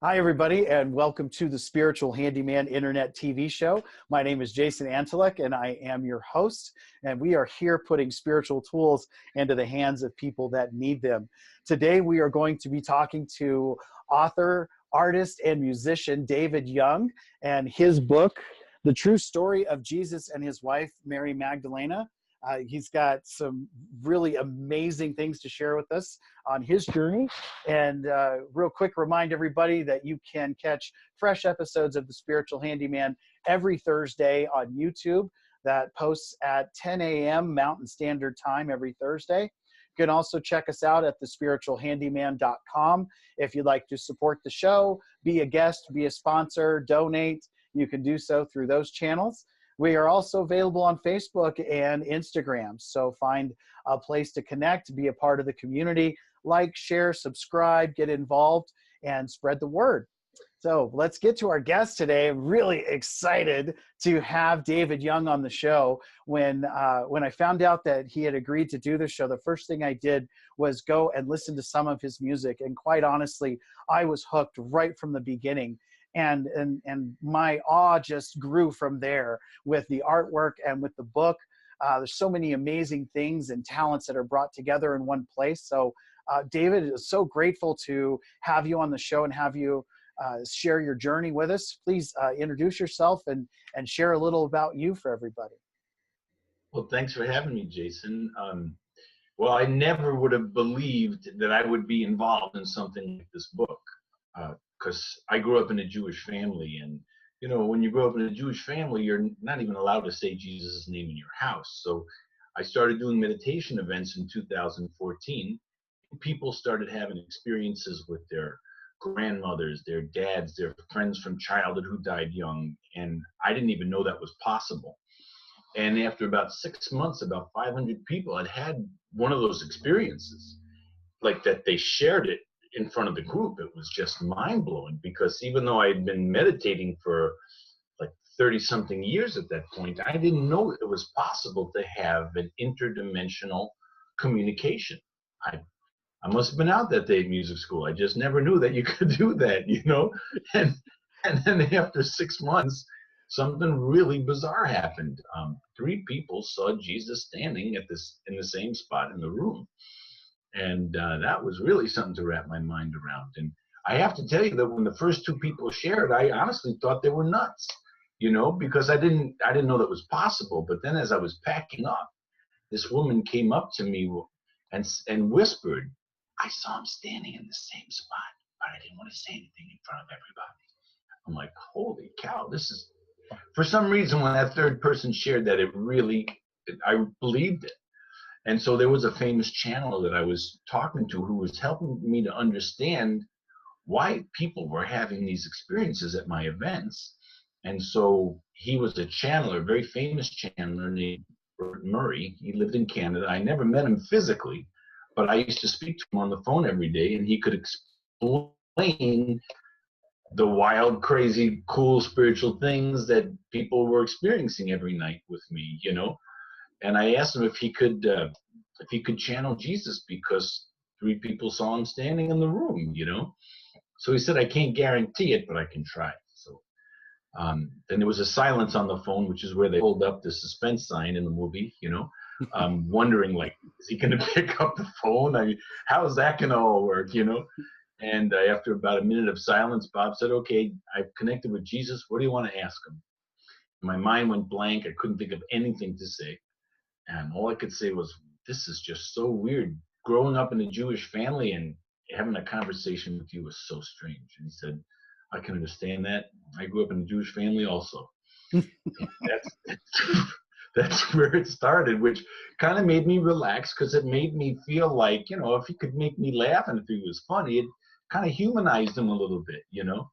Hi, everybody, and welcome to the Spiritual Handyman Internet TV show. My name is Jason Antelek, and I am your host, and we are here putting spiritual tools into the hands of people that need them. Today, we are going to be talking to author, artist, and musician David Young, and his book, The True Story of Jesus and His Wife, Mary Magdalena. He's got some really amazing things to share with us on his journey. And real quick, remind everybody that you can catch fresh episodes of The Spiritual Handyman every Thursday on YouTube. That posts at 10 a.m. Mountain Standard Time every Thursday. You can also check us out at thespiritualhandyman.com. If you'd like to support the show, be a guest, be a sponsor, donate, you can do so through those channels. We are also available on Facebook and Instagram, so find a place to connect, be a part of the community, like, share, subscribe, get involved, and spread the word. So let's get to our guest today. I'm really excited to have David Young on the show. When I found out that he had agreed to do the show, the first thing I did was go and listen to some of his music, and quite honestly, I was hooked right from the beginning. And my awe just grew from there with the artwork and with the book. There's so many amazing things and talents that are brought together in one place. So David, is so grateful to have you on the show and have you share your journey with us. Please introduce yourself and share a little about you for everybody. Well, thanks for having me, Jason. Well, I never would have believed that I would be involved in something like this book. Because I grew up in a Jewish family, and you know, when you grow up in a Jewish family, you're not even allowed to say Jesus' name in your house. So I started doing meditation events in 2014. People started having experiences with their grandmothers, their dads, their friends from childhood who died young, and I didn't even know that was possible. And after about 6 months, about 500 people had one of those experiences, like that they shared it in front of the group. It was just mind-blowing, because even though I had been meditating for like 30-something years at that point, I didn't know it was possible to have an interdimensional communication. I must have been out that day at music school. I just never knew that you could do that, you know? And then after 6 months, something really bizarre happened. 3 people saw Jesus standing in the same spot in the room. And that was really something to wrap my mind around. And I have to tell you that when the first 2 people shared, I honestly thought they were nuts, you know, because I didn't know that was possible. But then as I was packing up, this woman came up to me and whispered, "I saw him standing in the same spot, but I didn't want to say anything in front of everybody." I'm like, holy cow, this is, for some reason, when that third person shared that, I believed it. And so there was a famous channel that I was talking to who was helping me to understand why people were having these experiences at my events. And so he was a channeler, a very famous channeler named Bert Murray. He lived in Canada. I never met him physically, but I used to speak to him on the phone every day, and he could explain the wild, crazy, cool spiritual things that people were experiencing every night with me, you know. And I asked him if he could channel Jesus, because 3 people saw him standing in the room, you know. So he said, "I can't guarantee it, but I can try." So then there was a silence on the phone, which is where they hold up the suspense sign in the movie, you know, wondering, like, is he going to pick up the phone? I mean, how is that going to all work, you know? And after about a minute of silence, Bob said, "Okay, I've connected with Jesus. What do you want to ask him?" My mind went blank. I couldn't think of anything to say. And all I could say was, "This is just so weird. Growing up in a Jewish family and having a conversation with you was so strange." And he said, "I can understand that. I grew up in a Jewish family also." That's where it started, which kind of made me relax, because it made me feel like, you know, if he could make me laugh and if he was funny, it kind of humanized him a little bit, you know.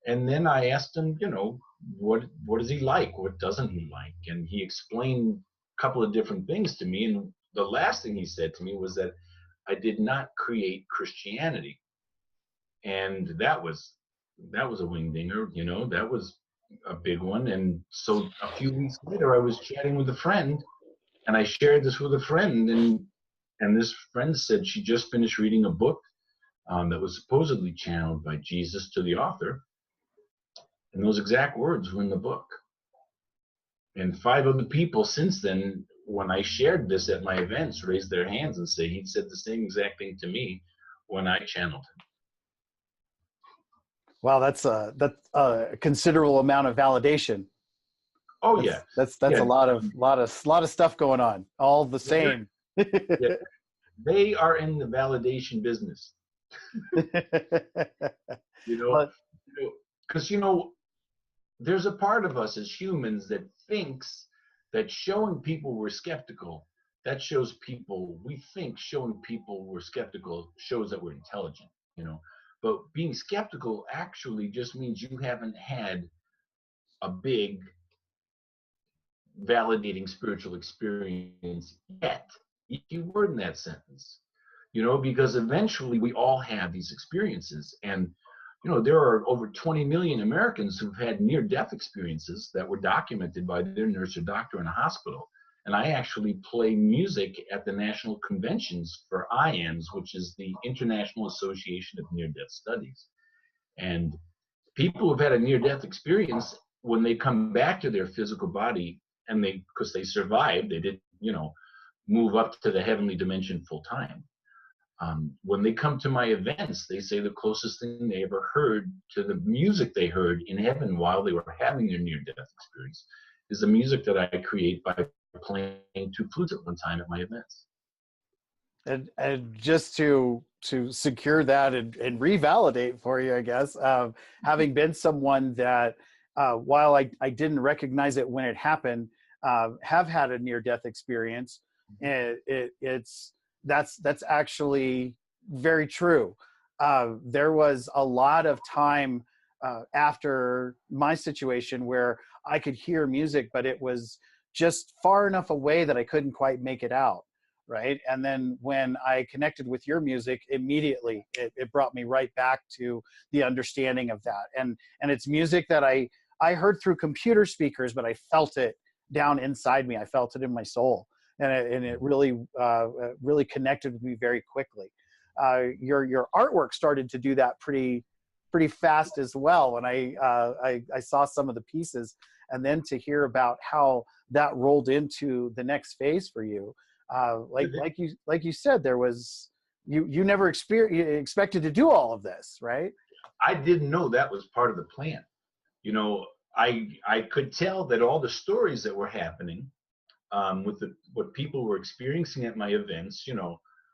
And then I asked him, you know, what does he like? What doesn't he like? And he explained a couple of different things to me. And the last thing he said to me was that I did not create Christianity. And that was a wingdinger, you know, that was a big one. And so a few weeks later, I was chatting with a friend, and I shared this with a friend, and this friend said she just finished reading a book that was supposedly channeled by Jesus to the author. And those exact words were in the book. And 5 other people since then, when I shared this at my events, raised their hands and say he said the same exact thing to me when I channeled him. Wow, that's a considerable amount of validation. Oh yeah, That's yeah. a lot of stuff going on, all the same. Yeah, they are in the validation business. You know, But because there's a part of us as humans that thinks that showing people we're skeptical, that shows people, we think showing people we're skeptical shows that we're intelligent, but being skeptical actually just means you haven't had a big validating spiritual experience yet, if you were in that sentence, because eventually we all have these experiences. And there are over 20 million Americans who've had near-death experiences that were documented by their nurse or doctor in a hospital. And I actually play music at the national conventions for IANDS, which is the International Association of Near-Death Studies. And people who've had a near-death experience, when they come back to their physical body, and because they survived, they didn't, move up to the heavenly dimension full time. When they come to my events, they say the closest thing they ever heard to the music they heard in heaven while they were having their near-death experience is the music that I create by playing 2 flutes at one time at my events. And just to secure that and revalidate for you, I guess, having been someone that, while I didn't recognize it when it happened, have had a near-death experience, and that's actually very true. There was a lot of time after my situation where I could hear music, but it was just far enough away that I couldn't quite make it out. Right. And then when I connected with your music, immediately it brought me right back to the understanding of that. And it's music that I heard through computer speakers, but I felt it down inside me. I felt it in my soul. And it really, really connected with me very quickly. Your artwork started to do that pretty fast as well. And I saw some of the pieces, and then to hear about how that rolled into the next phase for you. Like you said, there was, you never expected to do all of this, right? I didn't know that was part of the plan. I could tell that all the stories that were happening with what people were experiencing at my events,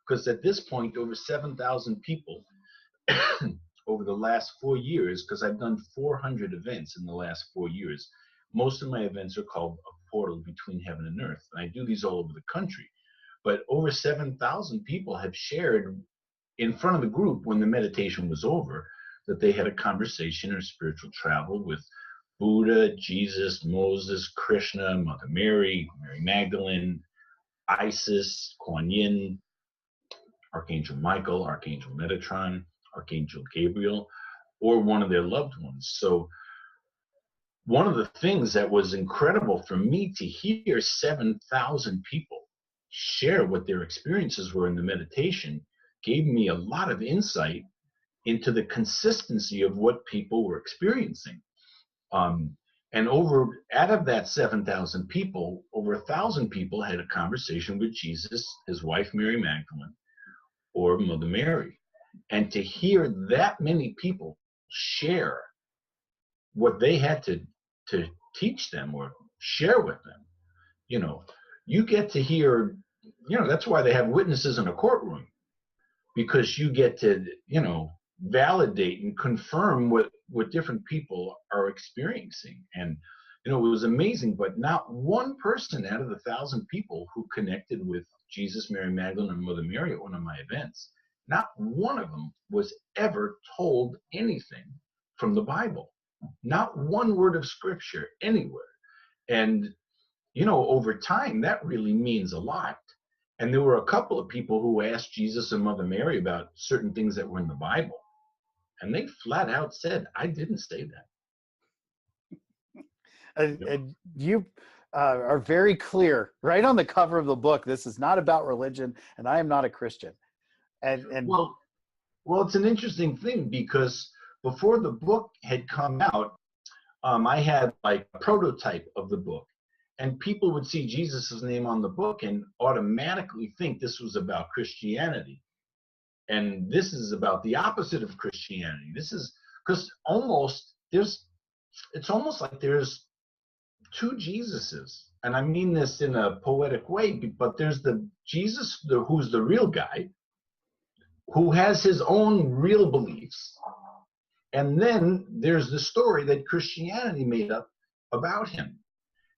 because at this point over 7,000 people over the last 4 years, because I've done 400 events in the last 4 years. Most of my events are called a portal between heaven and earth, and I do these all over the country. But over 7,000 people have shared in front of the group when the meditation was over that they had a conversation or spiritual travel with Buddha, Jesus, Moses, Krishna, Mother Mary, Mary Magdalene, Isis, Kuan Yin, Archangel Michael, Archangel Metatron, Archangel Gabriel, or one of their loved ones. So one of the things that was incredible for me to hear 7,000 people share what their experiences were in the meditation gave me a lot of insight into the consistency of what people were experiencing. And out of that 7,000 people, over 1,000 people had a conversation with Jesus, his wife Mary Magdalene, or Mother Mary. And to hear that many people share what they had to teach them or share with them, you get to hear, that's why they have witnesses in a courtroom, because you get to, validate and confirm what different people are experiencing. And, it was amazing, but not one person out of the 1,000 people who connected with Jesus, Mary Magdalene, and Mother Mary at one of my events, not one of them was ever told anything from the Bible. Not one word of scripture anywhere. And, over time, that really means a lot. And there were a couple of people who asked Jesus and Mother Mary about certain things that were in the Bible. And they flat out said, I didn't say that. And you are very clear right on the cover of the book. This is not about religion, and I am not a Christian. And well, Well, it's an interesting thing because before the book had come out, I had like a prototype of the book, and people would see Jesus's name on the book and automatically think this was about Christianity. And this is about the opposite of Christianity. This is because it's almost like there's two Jesuses. And I mean this in a poetic way, but there's the Jesus who's the real guy, who has his own real beliefs. And then there's the story that Christianity made up about him.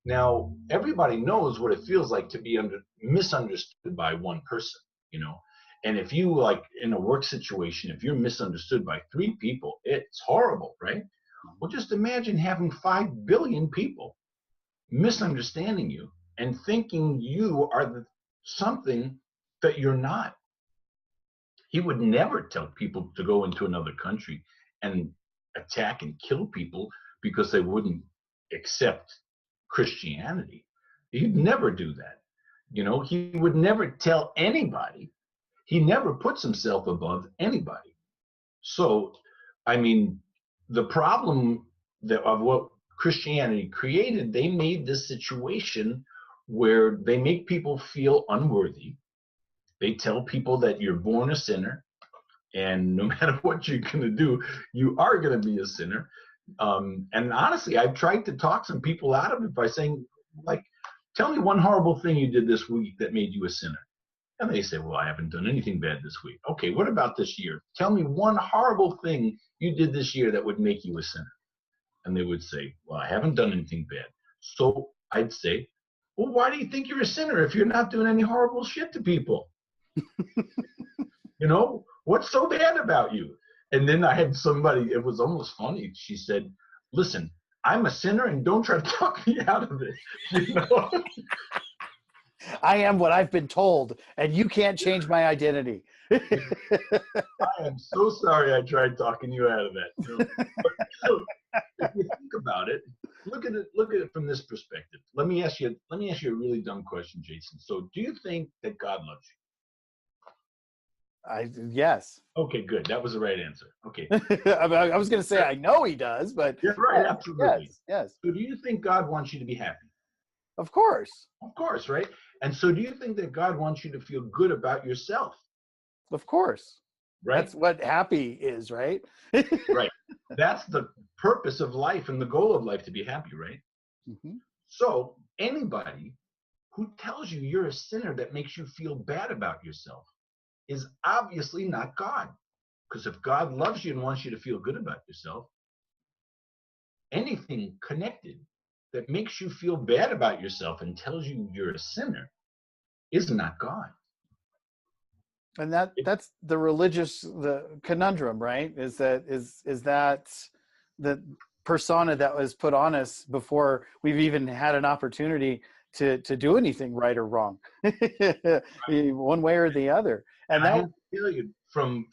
Now, everybody knows what it feels like to be misunderstood by one person, you know. And if you, like, in a work situation, if you're misunderstood by 3 people, it's horrible, right? Well, just imagine having 5 billion people misunderstanding you and thinking you are something that you're not. He would never tell people to go into another country and attack and kill people because they wouldn't accept Christianity. He'd never do that. You know, he would never tell anybody. He never puts himself above anybody. So, I mean, the problem of what Christianity created, they made this situation where they make people feel unworthy. They tell people that you're born a sinner, and no matter what you're going to do, you are going to be a sinner. And honestly, I've tried to talk some people out of it by saying, like, tell me one horrible thing you did this week that made you a sinner. And they say, well, I haven't done anything bad this week. Okay, what about this year? Tell me one horrible thing you did this year that would make you a sinner. And they would say, well, I haven't done anything bad. So I'd say, well, why do you think you're a sinner if you're not doing any horrible shit to people? You know, what's so bad about you? And then I had somebody, it was almost funny. She said, listen, I'm a sinner and don't try to talk me out of it. You know? I am what I've been told, and you can't change my identity. I am so sorry I tried talking you out of that. You know? But, if you think about it, look at it from this perspective. Let me ask you a really dumb question, Jason. So do you think that God loves you? Yes. Okay, good. That was the right answer. Okay. I was going to say I know he does, but yeah, right, absolutely. Yes. So do you think God wants you to be happy? Of course. Of course, right? And so do you think that God wants you to feel good about yourself? Of course. Right? That's what happy is, right? Right. That's the purpose of life and the goal of life, to be happy, right? Mm-hmm. So anybody who tells you you're a sinner that makes you feel bad about yourself is obviously not God. Because if God loves you and wants you to feel good about yourself, anything connected that makes you feel bad about yourself and tells you you're a sinner is not God. And that's the conundrum, right? Is that the persona that was put on us before we've even had an opportunity to do anything right or wrong, one way or the other. And I have to tell you, from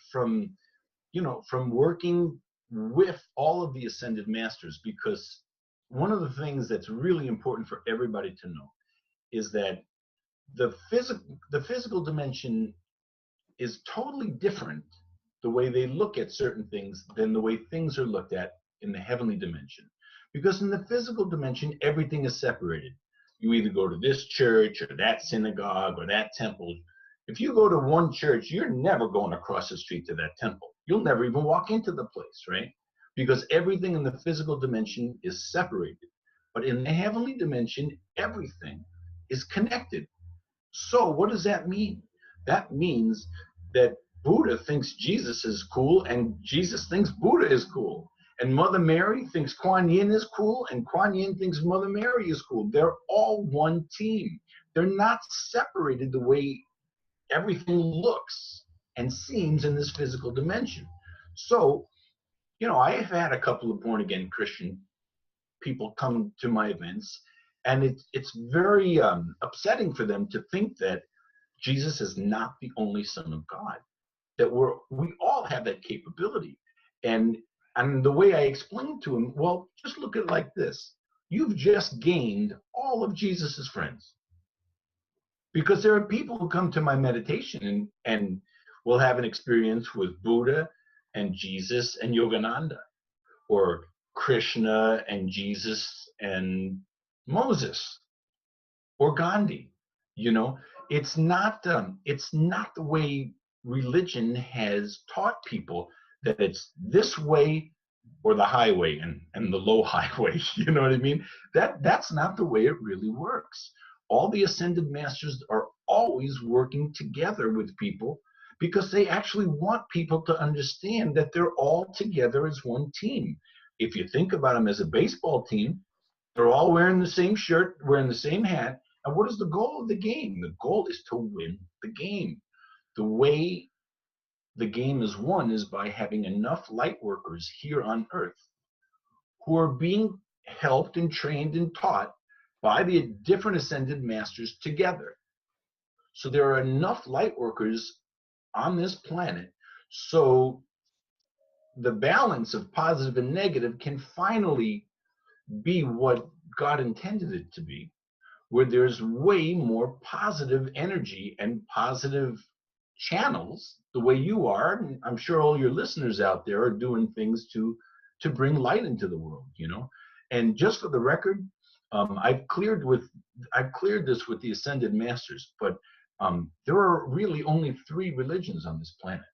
working with all of the ascended masters, because one of the things that's really important for everybody to know is that the physical dimension is totally different, the way they look at certain things, than the way things are looked at in the heavenly dimension. Because in the physical dimension, everything is separated. You either go to this church or that synagogue or that temple. If you go to one church, you're never going across the street to that temple. You'll never even walk into the place, right? Because everything in the physical dimension is separated. But in the heavenly dimension, everything is connected. So what does that mean? That means that Buddha thinks Jesus is cool and Jesus thinks Buddha is cool. And Mother Mary thinks Kuan Yin is cool and Kuan Yin thinks Mother Mary is cool. They're all one team. They're not separated the way everything looks and seems in this physical dimension. So, I have had a couple of born-again Christian people come to my events, and it's very upsetting for them to think that Jesus is not the only Son of God, that we all have that capability. And the way I explained to him, well, just look at it like this. You've just gained all of Jesus's friends. Because there are people who come to my meditation and will have an experience with Buddha and Jesus and Yogananda, or Krishna and Jesus and Moses, or Gandhi. You know, it's not the way religion has taught people, that it's this way or the highway and the low highway. You know what I mean? That's not the way it really works. All the ascended masters are always working together with people, because they actually want people to understand that they're all together as one team. If you think about them as a baseball team, they're all wearing the same shirt, wearing the same hat. And what is the goal of the game? The goal is to win the game. The way the game is won is by having enough light workers here on Earth who are being helped and trained and taught by the different ascended masters together. So there are enough light workers on this planet, so the balance of positive and negative can finally be what God intended it to be, where there's way more positive energy and positive channels, the way you are. And I'm sure all your listeners out there are doing things to bring light into the world, you know. And just for the record, I've cleared this with the ascended masters, but there are really only 3 religions on this planet.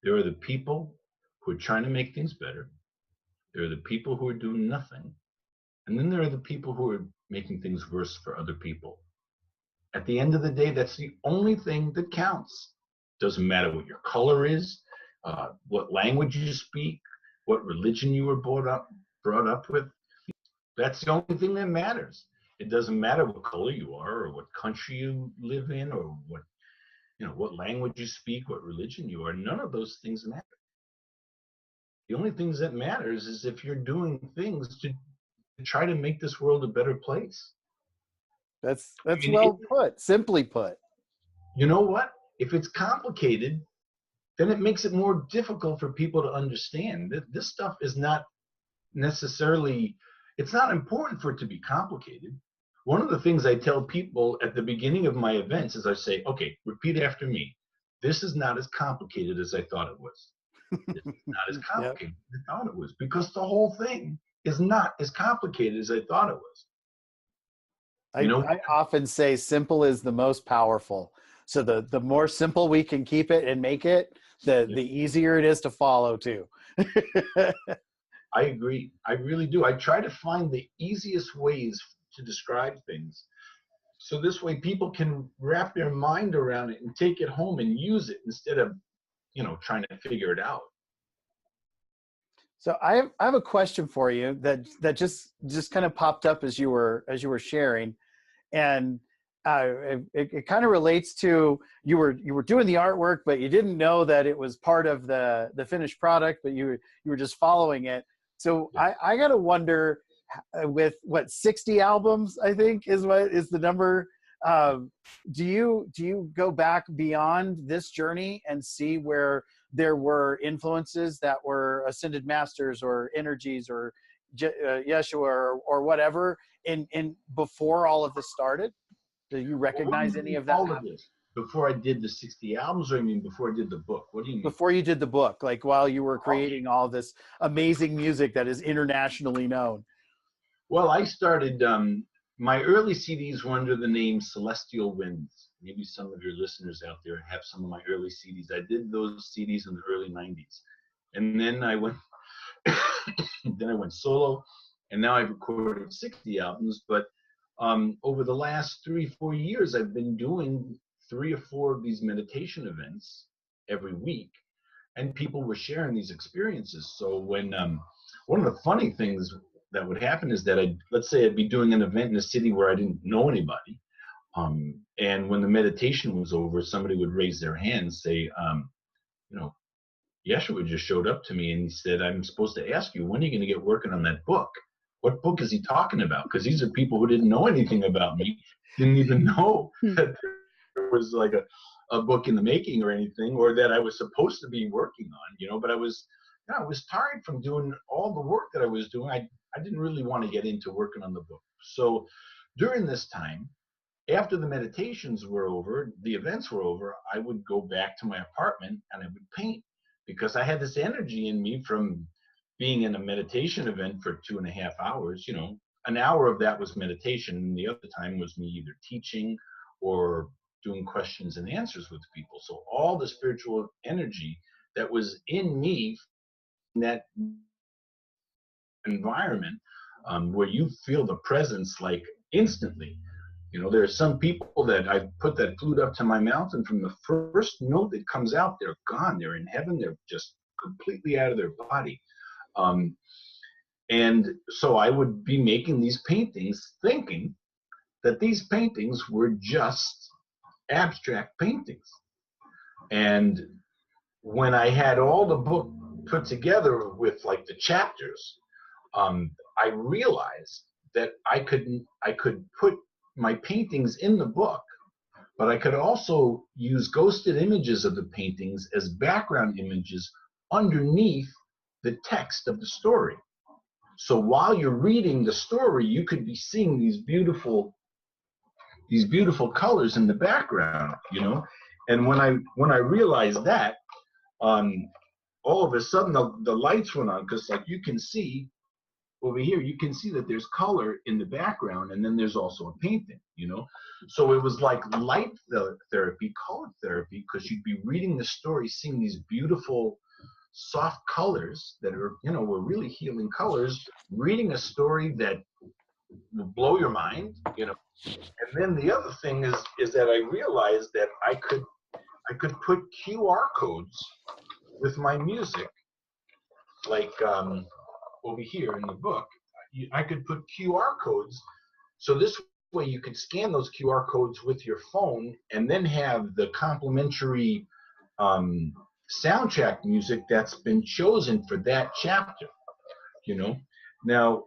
There are the people who are trying to make things better. There are the people who are doing nothing. And then there are the people who are making things worse for other people. At the end of the day, that's the only thing that counts. Doesn't matter what your color is, what language you speak, what religion you were brought up with. That's the only thing that matters. It doesn't matter what color you are, or what country you live in, or what language you speak, what religion you are. None of those things matter. The only things that matters is if you're doing things to try to make this world a better place. That's well put, simply put. You know what? If it's complicated, then it makes it more difficult for people to understand. This stuff is not necessarily, it's not important for it to be complicated. One of the things I tell people at the beginning of my events is I say, okay, repeat after me. This is not as complicated as I thought it was. It's not as complicated as I thought it was, because the whole thing is not as complicated as I thought it was. I often say simple is the most powerful. So the more simple we can keep it and make it, the easier it is to follow too. I agree. I really do. I try to find the easiest ways to describe things, so this way people can wrap their mind around it and take it home and use it, instead of, trying to figure it out. So I have a question for you that just kind of popped up as you were sharing, and it kind of relates to you were doing the artwork, but you didn't know that it was part of the finished product, but you were just following it. So I gotta wonder, with 60 albums, I think is the number. Do you go back beyond this journey and see where there were influences that were ascended masters or energies or Yeshua or whatever in before all of this started? Do you recognize any of that? All of this before I did the 60 albums, or you mean before I did the book? What do you mean? Before you did the book, like while you were creating all this amazing music that is internationally known. Well, I started, my early CDs were under the name Celestial Winds. Maybe some of your listeners out there have some of my early CDs. I did those CDs in the early 90s. And then I went solo, and now I've recorded 60 albums. But over the last 3-4 years, I've been doing 3 or 4 of these meditation events every week, and people were sharing these experiences. So when one of the funny things that would happen is that let's say I'd be doing an event in a city where I didn't know anybody, and when the meditation was over, somebody would raise their hand and say, Yeshua just showed up to me and he said, I'm supposed to ask you, when are you going to get working on that book? What book is he talking about? Because these are people who didn't know anything about me, didn't even know that there was like a book in the making or anything, or that I was supposed to be working on, but I was tired from doing all the work that I was doing. I didn't really want to get into working on the book. So during this time, after the meditations were over, the events were over, I would go back to my apartment and I would paint, because I had this energy in me from being in a meditation event for 2.5 hours. You know, an hour of that was meditation, and the other time was me either teaching or doing questions and answers with people. So all the spiritual energy that was in me in that environment, where you feel the presence like instantly. You know, there are some people that I've put that flute up to my mouth, and from the first note that comes out, they're gone. They're in heaven. They're just completely out of their body. And so I would be making these paintings thinking that these paintings were just abstract paintings. And when I had all the book put together with like the chapters, I realized that I could put my paintings in the book, but I could also use ghosted images of the paintings as background images underneath the text of the story. So while you're reading the story, you could be seeing these beautiful colors in the background, you know. And when I realized that, all of a sudden the lights went on, because like you can see over here, you can see that there's color in the background, and then there's also a painting, you know. So it was like light therapy, color therapy, because you'd be reading the story, seeing these beautiful soft colors that are, you know, were really healing colors, reading a story that will blow your mind, you know. And then the other thing is that I realized that I could put QR codes with my music, like over here in the book. I could put QR codes, so this way you could scan those QR codes with your phone, and then have the complimentary soundtrack music that's been chosen for that chapter, you know. Now,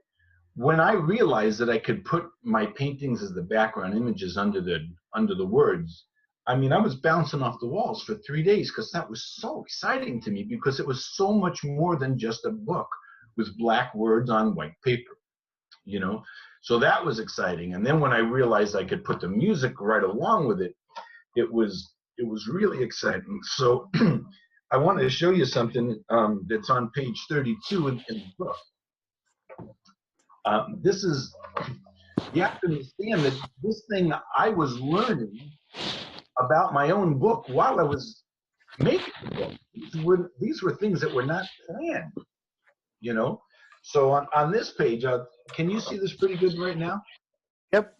when I realized that I could put my paintings as the background images under the words, I mean, I was bouncing off the walls for 3 days, because that was so exciting to me, because it was so much more than just a book with black words on white paper, you know. So that was exciting. And then when I realized I could put the music right along with it, it was really exciting. So I wanted to show you something that's on page 32 in the book. This is, you have to understand that this thing I was learning about my own book while I was making the book. These were things that were not planned, you know. So on this page, can you see this pretty good right now? Yep.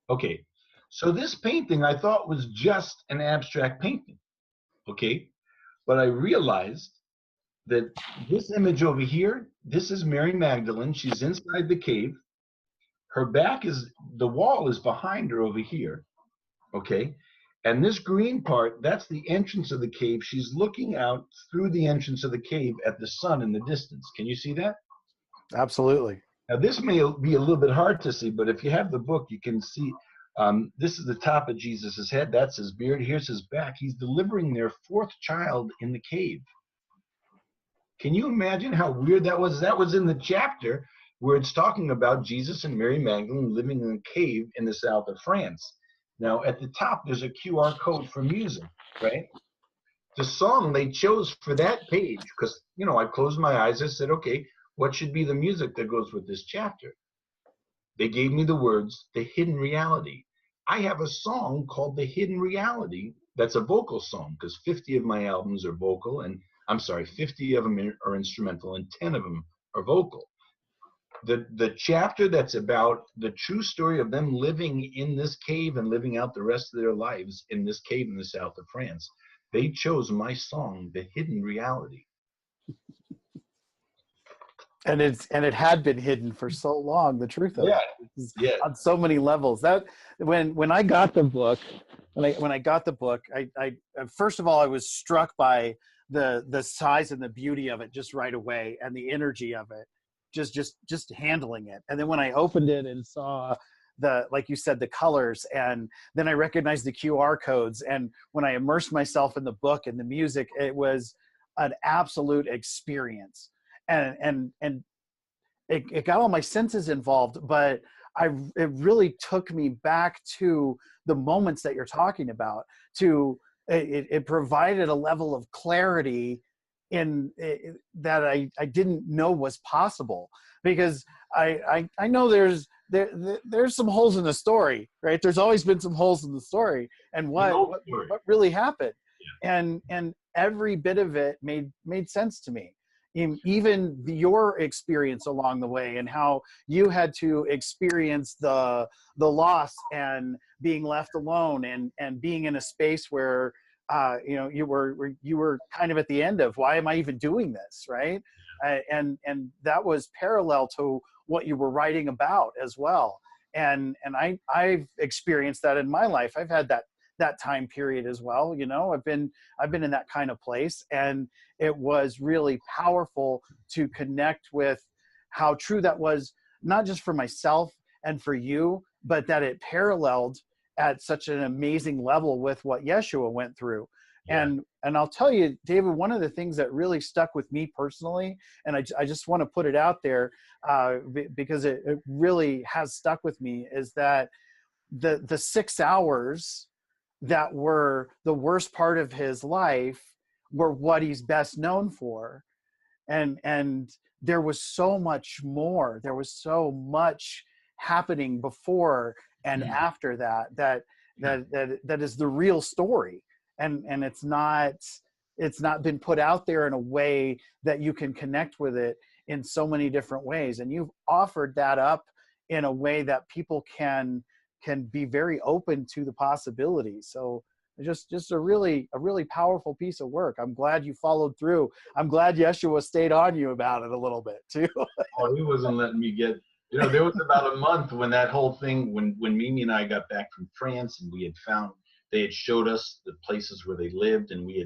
Okay. So this painting I thought was just an abstract painting, okay? But I realized that this image over here, this is Mary Magdalene. She's inside the cave. Her back is, the wall is behind her over here, okay? And this green part, that's the entrance of the cave. She's looking out through the entrance of the cave at the sun in the distance. Can you see that? Absolutely. Now, this may be a little bit hard to see, but if you have the book, you can see this is the top of Jesus's head. That's his beard. Here's his back. He's delivering their fourth child in the cave. Can you imagine how weird that was? That was in the chapter where it's talking about Jesus and Mary Magdalene living in a cave in the south of France. Now, at the top, there's a QR code for music, right? The song they chose for that page, because, you know, I closed my eyes. I said, okay, what should be the music that goes with this chapter? They gave me the words, The Hidden Reality. I have a song called The Hidden Reality that's a vocal song, because 50 of my albums are vocal, and I'm sorry, 50 of them are instrumental and 10 of them are vocal. The chapter that's about the true story of them living in this cave and living out the rest of their lives in this cave in the south of France, they chose my song, The Hidden Reality. And it had been hidden for so long, the truth of it. Yeah. On so many levels. That when I got the book, when I got the book, I first of all, I was struck by the size and the beauty of it just right away, and the energy of it, just handling it. And then when I opened it and saw like you said, the colors, and then I recognized the QR codes, and when I immersed myself in the book and the music, it was an absolute experience. And it got all my senses involved, but it really took me back to the moments that you're talking about. It provided a level of clarity that I didn't know was possible, because I know there's some holes in the story, right? There's always been some holes in the story, and what really happened, and every bit of it made sense to me. Even your experience along the way, and how you had to experience the loss and being left alone, and being in a space where you were kind of at the end of, why am I even doing this, right? And that was parallel to what you were writing about as well. And I've experienced that in my life. I've had that time period as well. I've been in that kind of place, and it was really powerful to connect with how true that was, not just for myself and for you, but that it paralleled at such an amazing level with what Yeshua went through. Yeah. And I'll tell you, David, one of the things that really stuck with me personally, and I just want to put it out there because it really has stuck with me, is that the 6 hours that were the worst part of his life were what he's best known for. And there was so much more. There was so much happening before and after that is the real story. And it's not been put out there in a way that you can connect with it in so many different ways. And you've offered that up in a way that people can be very open to the possibilities. So just a really powerful piece of work. I'm glad you followed through. I'm glad Yeshua stayed on you about it a little bit too. Oh, he wasn't letting me get, there was about a month when that whole thing, when Mimi and I got back from France, and they had showed us the places where they lived, and they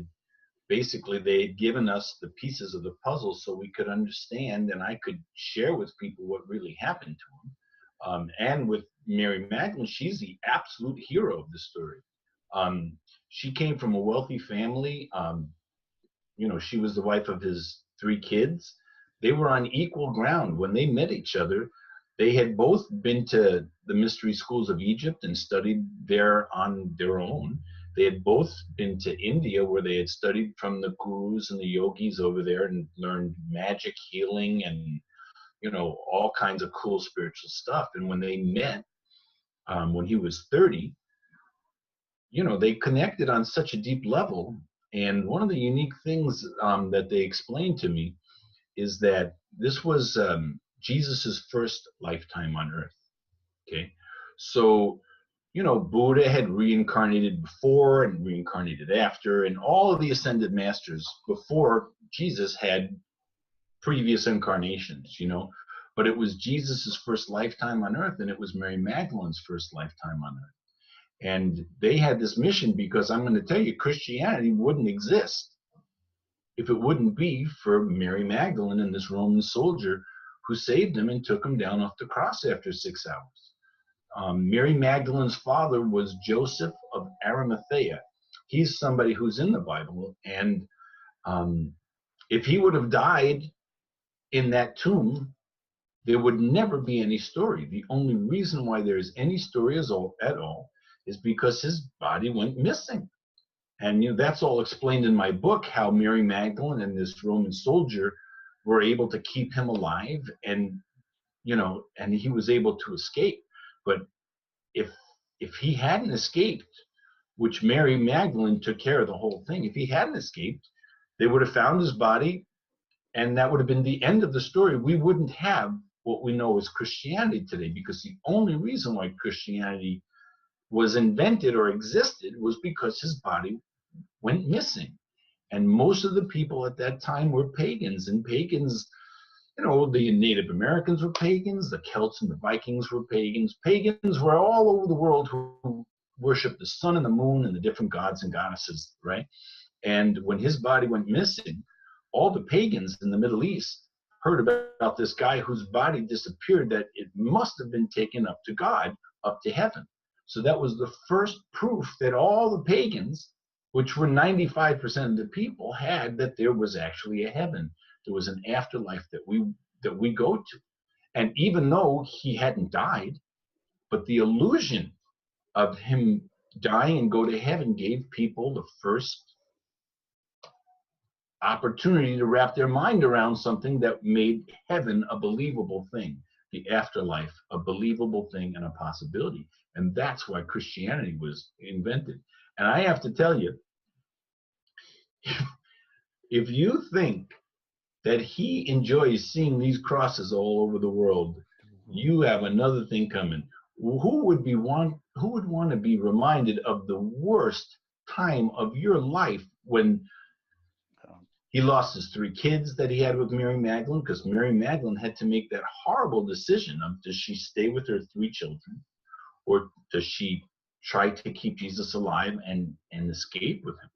had given us the pieces of the puzzle so we could understand, and I could share with people what really happened to them. And with Mary Magdalene, she's the absolute hero of the story. She came from a wealthy family. She was the wife of his 3 kids. They were on equal ground when they met each other. They had both been to the mystery schools of Egypt and studied there on their own. They had both been to India, where they had studied from the gurus and the yogis over there and learned magic, healing, and all kinds of cool spiritual stuff. And when they met, when he was 30, they connected on such a deep level. And one of the unique things that they explained to me is that this was Jesus's first lifetime on earth. Okay. So, Buddha had reincarnated before and reincarnated after, and all of the ascended masters before Jesus had previous incarnations, but it was Jesus's first lifetime on earth, and it was Mary Magdalene's first lifetime on earth. And they had this mission, because I'm going to tell you, Christianity wouldn't exist if it wouldn't be for Mary Magdalene and this Roman soldier who saved him and took him down off the cross after 6 hours. Mary Magdalene's father was Joseph of Arimathea. He's somebody who's in the Bible. And if he would have died in that tomb, there would never be any story. The only reason why there is any story at all is because his body went missing. And that's all explained in my book, how Mary Magdalene and this Roman soldier were able to keep him alive, and and he was able to escape. But if he hadn't escaped, which Mary Magdalene took care of the whole thing, if he hadn't escaped, they would have found his body, and that would have been the end of the story. We wouldn't have what we know as Christianity today, because the only reason why Christianity was invented or existed was because his body went missing. And most of the people at that time were pagans, and pagans, the Native Americans were pagans, the Celts and the Vikings were pagans. Pagans were all over the world who worshiped the sun and the moon and the different gods and goddesses, right? And when his body went missing, all the pagans in the Middle East heard about this guy whose body disappeared, that it must have been taken up to God, up to heaven. So that was the first proof that all the pagans, which were 95% of the people, had, that there was actually a heaven. There was an afterlife that we go to. And even though he hadn't died, But the illusion of him dying and go to heaven gave people the first opportunity to wrap their mind around something that made heaven a believable thing, the afterlife a believable thing and a possibility. And that's why Christianity was invented. And I have to tell you, if you think that he enjoys seeing these crosses all over the world, you have another thing coming. Who would want to be reminded of the worst time of your life when he lost his 3 kids that he had with Mary Magdalene, because Mary Magdalene had to make that horrible decision of, does she stay with her 3 children, or does she try to keep Jesus alive and escape with him?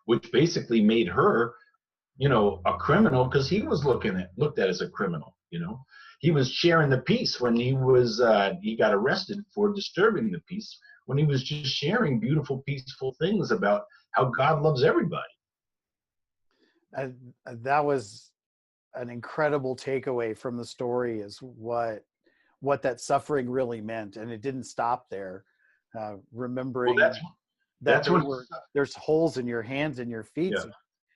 Which basically made her, you know, a criminal, because he was looked at as a criminal. You know, he was sharing the peace when he got arrested for disturbing the peace, when he was just sharing beautiful, peaceful things about how God loves everybody. That was an incredible takeaway from the story, is what that suffering really meant. And it didn't stop there. Remembering there's holes in your hands and your feet. Yeah. So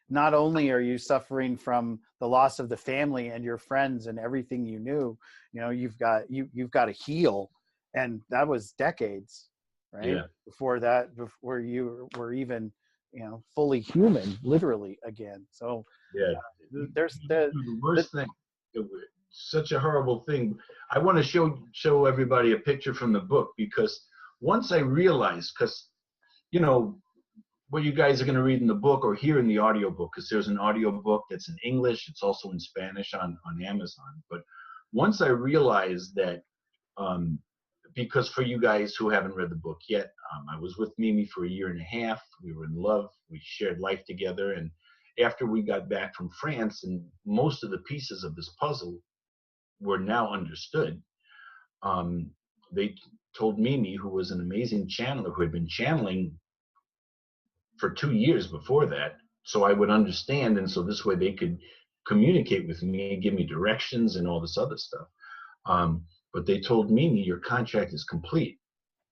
not only are you suffering from the loss of the family and your friends and everything you knew, you know, you've got to heal. And that was decades, right? Yeah. Before you were even, you know, fully human, literally again. So yeah, there's the worst thing, such a horrible thing. I want to show everybody a picture from the book, because once I realized, because, you know, what you guys are going to read in the book or hear in the audio book, because there's an audio book that's in English, it's also in Spanish on Amazon. But once I realized that, because for you guys who haven't read the book yet, I was with Mimi for 1.5 years. We were in love. We shared life together. And after we got back from France, and most of the pieces of this puzzle were now understood, they told Mimi, who was an amazing channeler, who had been channeling for 2 years before that, so I would understand, and so this way they could communicate with me and give me directions and all this other stuff. But they told Mimi, your contract is complete,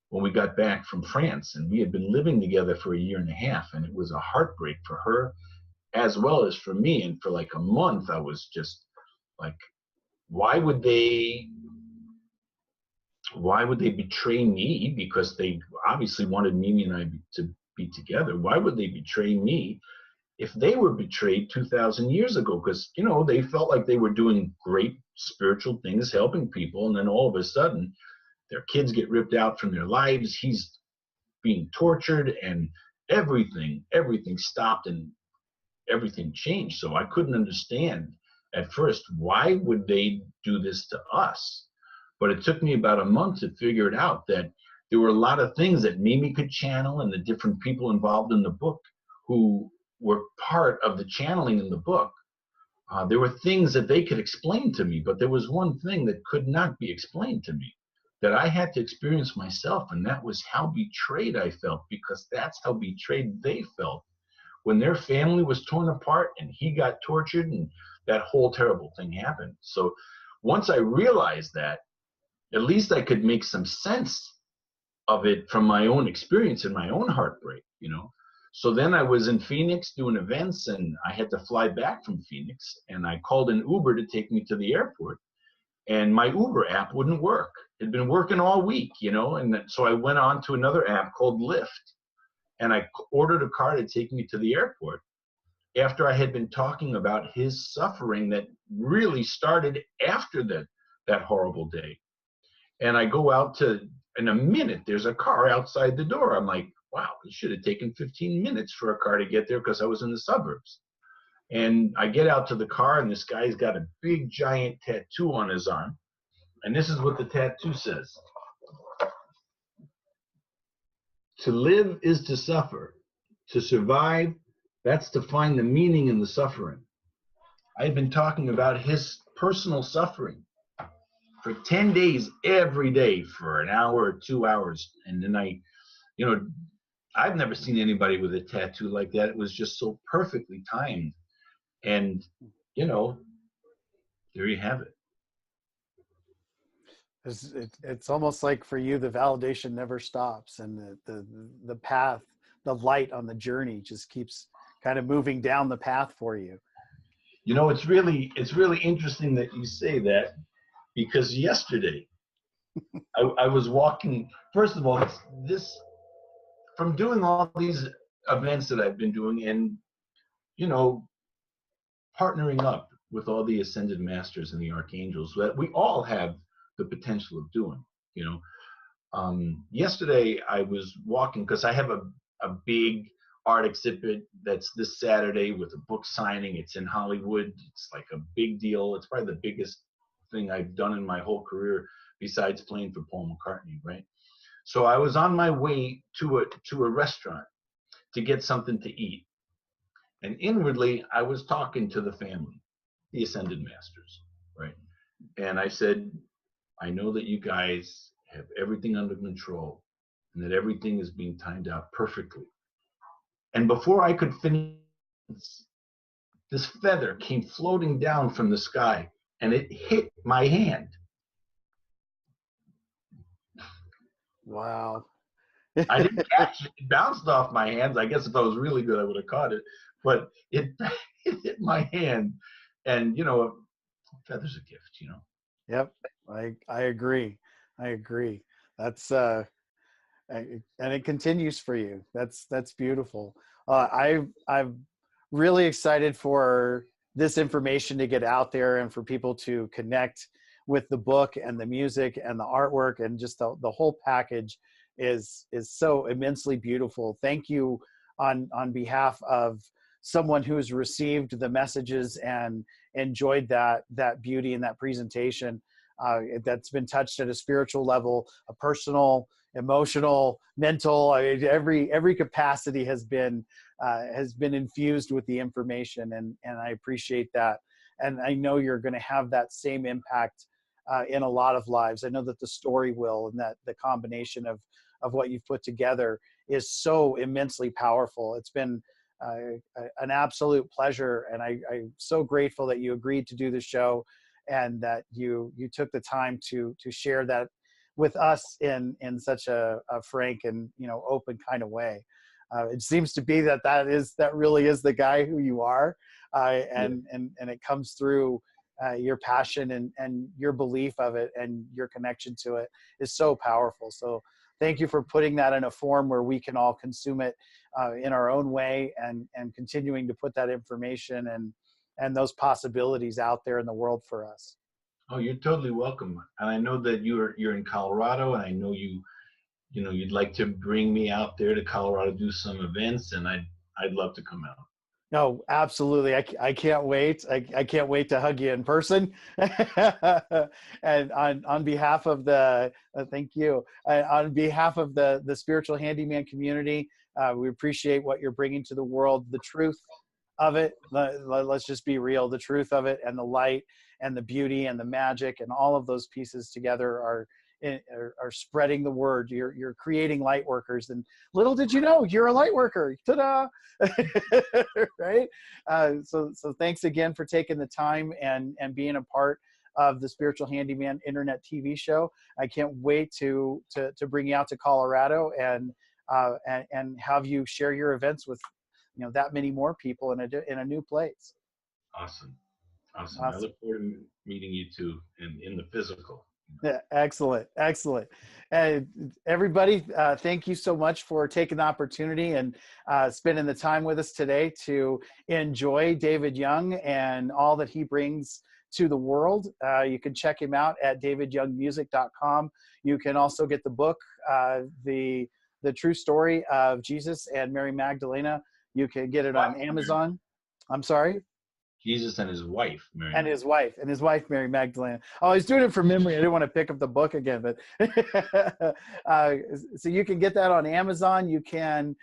when we got back from France. And we had been living together for 1.5 years, and it was a heartbreak for her as well as for me. And for like a month, I was just like, why would they betray me? Because they obviously wanted Mimi and I to be together. Why would they betray me if they were betrayed 2,000 years ago? Because, you know, they felt like they were doing great spiritual things, helping people, and then all of a sudden their kids get ripped out from their lives. He's being tortured, and everything stopped and everything changed. So I couldn't understand at first, why would they do this to us? But it took me about a month to figure it out, that there were a lot of things that Mimi could channel, and the different people involved in the book who were part of the channeling in the book. There were things that they could explain to me, but there was one thing that could not be explained to me, that I had to experience myself, and that was how betrayed I felt, because that's how betrayed they felt when their family was torn apart and he got tortured and that whole terrible thing happened. So once I realized that, at least I could make some sense of it from my own experience and my own heartbreak, you know. So then I was in Phoenix doing events, and I had to fly back from Phoenix, and I called an Uber to take me to the airport, and my Uber app wouldn't work. It had been working all week, you know, and so I went on to another app called Lyft, and I ordered a car to take me to the airport after I had been talking about his suffering that really started after that horrible day. And I go out in a minute, there's a car outside the door. I'm like, wow, it should have taken 15 minutes for a car to get there, because I was in the suburbs. And I get out to the car, and this guy's got a big giant tattoo on his arm. And this is what the tattoo says. To live is to suffer. To survive, that's to find the meaning in the suffering. I've been talking about his personal suffering for 10 days, every day, for an hour or 2 hours. And then I've never seen anybody with a tattoo like that. It was just so perfectly timed. And, you know, there you have it. It's almost like for you, the validation never stops, and the path, the light on the journey just keeps kind of moving down the path for you. You know, it's really interesting that you say that, because yesterday I was walking. First of all, this from doing all these events that I've been doing, and you know, partnering up with all the ascended masters and the archangels that we all have the potential of doing. You know, yesterday I was walking because I have a big art exhibit that's this Saturday with a book signing. It's in Hollywood. It's like a big deal. It's probably the biggest thing I've done in my whole career besides playing for Paul McCartney, right? So I was on my way to a restaurant to get something to eat. And inwardly, I was talking to the family, the ascended masters, right? And I said, I know that you guys have everything under control and that everything is being timed out perfectly. And before I could finish, this feather came floating down from the sky and it hit my hand. Wow. I didn't catch it. It bounced off my hands. I guess if I was really good, I would have caught it. But it hit my hand. And, you know, a feather's a gift, you know. Yep. I agree. I agree. That's and it continues for you. That's beautiful. I'm really excited for this information to get out there and for people to connect with the book and the music and the artwork, and just the whole package is so immensely beautiful. Thank you on behalf of someone who's received the messages and enjoyed that beauty and that presentation. That's been touched at a spiritual level, a personal, emotional, mental. I mean, every capacity has been infused with the information, and I appreciate that. And I know you're going to have that same impact in a lot of lives. I know that the story will, and that the combination of what you've put together is so immensely powerful. It's been an absolute pleasure, and I'm so grateful that you agreed to do the show, and that you took the time to share that with us in such a frank and open kind of way. It seems to be that really is the guy who you are, and it comes through. Your passion and your belief of it and your connection to it is so powerful. So thank you for putting that in a form where we can all consume it in our own way, and continuing to put that information and those possibilities out there in the world for us. Oh, you're totally welcome. And I know that you're in Colorado, and I know you'd like to bring me out there to Colorado, do some events, and I'd love to come out. No, absolutely. I can't wait. I can't wait to hug you in person. And on behalf of the, thank you. On behalf of the Spiritual Handyman community, we appreciate what you're bringing to the world, the truth of it. Let's just be real. The truth of it, and the light and the beauty and the magic and all of those pieces together are spreading the word. You're creating light workers, and little did you know you're a light worker. Ta-da! Right? So thanks again for taking the time and being a part of the Spiritual Handyman Internet TV show. I can't wait to bring you out to Colorado and have you share your events with that many more people in a new place. Awesome. I look forward to meeting you too in the physical. Yeah, excellent. And everybody, thank you so much for taking the opportunity and spending the time with us today to enjoy David Young and all that he brings to the world. You can check him out at davidyoungmusic.com. You can also get the book, the True Story of Jesus and Mary Magdalena. You can get it on Amazon. I'm sorry? Jesus and his wife, Mary. And his wife, Mary Magdalena. Oh, I was doing it from memory. I didn't want to pick up the book again, but so you can get that on Amazon. You can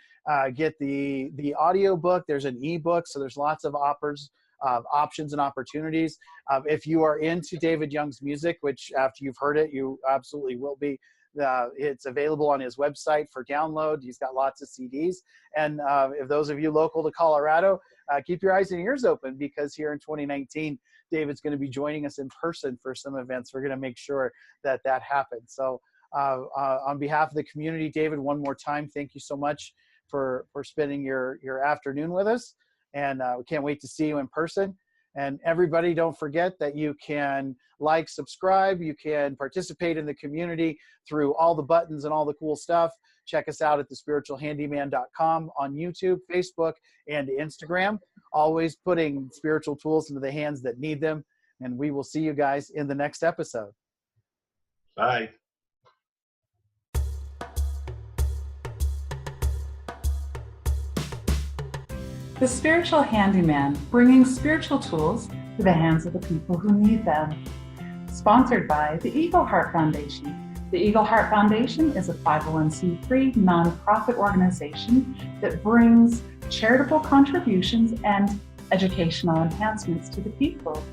get the audio book. There's an ebook, so there's lots of options and opportunities. If you are into David Young's music, which after you've heard it, you absolutely will be. It's available on his website for download. He's got lots of CDs. And if those of you local to Colorado, keep your eyes and ears open, because here in 2019, David's going to be joining us in person for some events. We're going to make sure that that happens. So on behalf of the community, David, one more time, thank you so much for spending your afternoon with us. And we can't wait to see you in person. And everybody, don't forget that you can like, subscribe, you can participate in the community through all the buttons and all the cool stuff. Check us out at thespiritualhandyman.com on YouTube, Facebook, and Instagram. Always putting spiritual tools into the hands that need them. And we will see you guys in the next episode. Bye. The Spiritual Handyman, bringing spiritual tools to the hands of the people who need them. Sponsored by the Eagle Heart Foundation. The Eagle Heart Foundation is a 501c3 nonprofit organization that brings charitable contributions and educational enhancements to the people.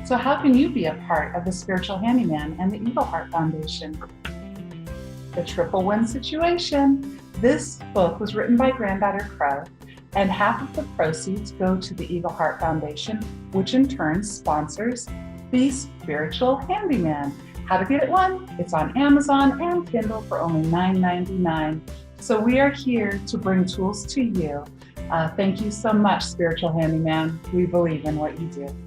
So how can you be a part of the Spiritual Handyman and the Eagle Heart Foundation? The Triple Win Situation. This book was written by Granddaughter Crow, and half of the proceeds go to the Eagle Heart Foundation, which in turn sponsors the Spiritual Handyman. How to get one? It's on Amazon and Kindle for only $9.99. So we are here to bring tools to you. Thank you so much, Spiritual Handyman. We believe in what you do.